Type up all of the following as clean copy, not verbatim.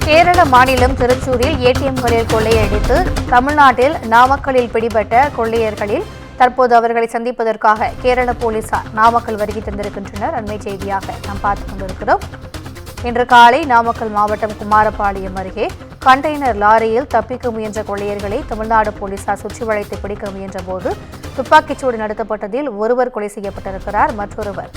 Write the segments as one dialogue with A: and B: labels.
A: கேரள மாநிலம் திருச்சூரில் ஏடிஎம்களில் கொள்ளையடித்து தமிழ்நாட்டில் நாமக்கல்லில் பிடிபட்ட கொள்ளையர்களில் தற்போது அவர்களை சந்திப்பதற்காக கேரள போலீசார் நாமக்கல் வருகை தந்திருக்கின்றனர். அண்மை செய்தியாக நாம் பார்த்துக் கொண்டிருக்கிறோம். இன்று காலை நாமக்கல் மாவட்டம் குமாரபாளையம் அருகே கண்டெய்னர் லாரியில் தப்பிக்க முயன்ற கொள்ளையர்களை தமிழ்நாடு போலீசார் சுற்றி வளைத்து பிடிக்க முயன்றபோது துப்பாக்கிச்சூடு நடத்தப்பட்டதில் ஒருவர் கொலை செய்யப்பட்டிருக்கிறார், மற்றொருவர்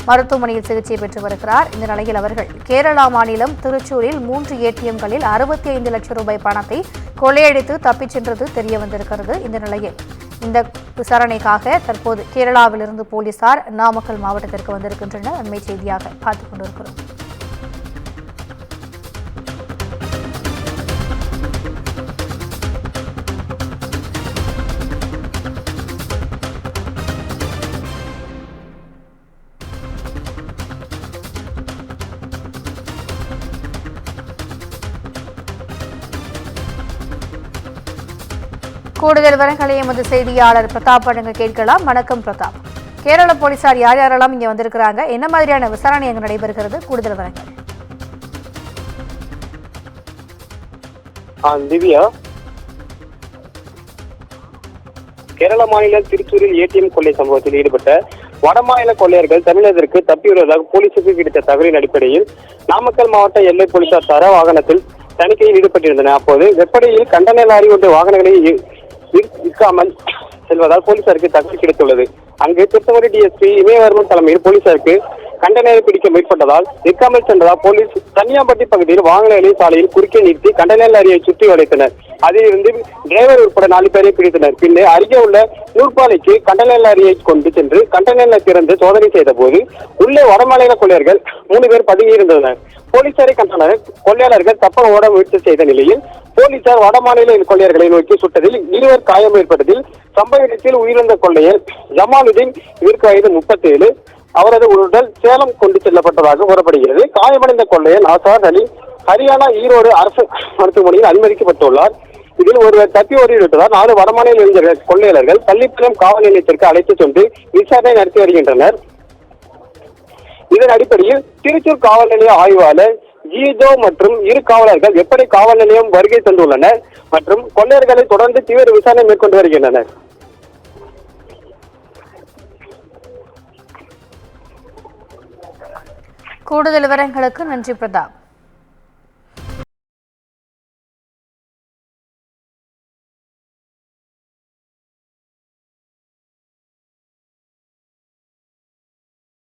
A: மருத்துவமனையில் சிகிச்சை பெற்று வருகிறார். இந்த நிலையில் அவர்கள் கேரளா மாநிலம் திருச்சூரில் 3 ஏடிஎம்களில் 65 லட்சம் ரூபாய் பணத்தை கொள்ளையடித்து தப்பிச் சென்றது தெரிய வந்திருக்கிறது. இந்த நிலையில் இந்த விசாரணைக்காக தற்போது கேரளாவிலிருந்து போலீசார் நாமக்கல் மாவட்டத்திற்கு வந்திருக்கின்றனர். அண்மை செய்தியாக பார்த்துக் கொண்டிருக்கிறோம். கூடுதல் விவரங்களை எமது செய்தியாளர் பிரதாப் வழங்க கேட்கலாம். வணக்கம் பிரதாப். கேரள போலீசார் யார் யாரெல்லாம் இங்க வந்திருக்கிறாங்க, என்ன மாதிரியான விசாரணை அங்கு நடைபெறுகிறது? கூடுதல் விவரங்கள்.
B: திவ்யா, கேரள மாநிலம் திருச்சூரில் ஏடிஎம் கொள்ளை சம்பவத்தில் ஈடுபட்ட வடமாநில கொள்ளையர்கள் தமிழகத்திற்கு தப்பி வருவதாக போலீசுக்கு கிடைத்த தகவலின் அடிப்படையில் நாமக்கல் மாவட்ட எல்லை போலீசார் தர வாகனத்தில் தணிக்கையில் ஈடுபட்டிருந்தனர். அப்போது வெப்படையில் கண்டெய்னர் லாரி ஒன்று வாகனங்களை விற்காமல் செல்வதால் போலீசாருக்கு தகவல் கிடைத்துள்ளது. அங்கு திருத்தவரி டிஎஸ்பி இமயவர்மன் தலைமையில் போலீசாருக்கு கண்டெய்னரை பிடிக்க முற்பட்டதால் நிற்காமல் சென்றதால் போலீஸ் தனியாம்பட்டி பகுதியில் வாகனங்களை சாலையில் குறுக்கே நிறுத்தி கண்டெய்னர் லாரியை சுற்றி வளைத்தனர். அதிலிருந்து டிரைவர் உட்பட 4 பேரை பிடித்தனர். பின்னர் அருகே உள்ள நூற்பாலைக்கு கண்டெய்னர் லாரியை கொண்டு சென்று கண்டெய்னர் திறந்து சோதனை செய்த போது உள்ளே வடமாநில கொள்ளையர்கள் 3 பேர் பதுங்கியிருந்தனர். போலீசாரை கண்டனர். கொள்ளையாளர்கள் தப்ப ஓட முயற்சி செய்த நிலையில் போலீசார் வடமாநில கொள்ளையர்களை நோக்கி சுட்டதில் 2 காயம் ஏற்பட்டதில் சம்பவ இடத்தில் உயிரிழந்த கொள்ளையர் ஜமாலுதீன், இதற்கு வயது 37, அவரது உடல் சேலம் கொண்டு செல்லப்பட்டதாக கூறப்படுகிறது. காயமடைந்த கொள்ளையர் ஆசார் அலி ஹரியானா ஈரோடு அரசு மருத்துவமனையில் அனுமதிக்கப்பட்டுள்ளார். இதில் ஒருவர் தப்பி ஓடிவிட்டதால் 4 வடமாநில இளைஞர்கள் கொள்ளையர்கள் பள்ளிப்பாளையம் காவல் நிலையத்திற்கு அழைத்துச் சென்று விசாரணை நடத்தி வருகின்றனர். இதன் அடிப்படையில் திருச்சூர் காவல் நிலைய ஆய்வாளர் ஜிஜோ மற்றும் 2 காவலர்கள் எப்படி காவல் நிலையம் வருகை தந்துள்ளனர் மற்றும் கொள்ளையர்களை தொடர்ந்து தீவிர விசாரணை மேற்கொண்டு வருகின்றனர்.
A: கூடுதல் விவரங்களுக்கு நன்றி பிரதாப்.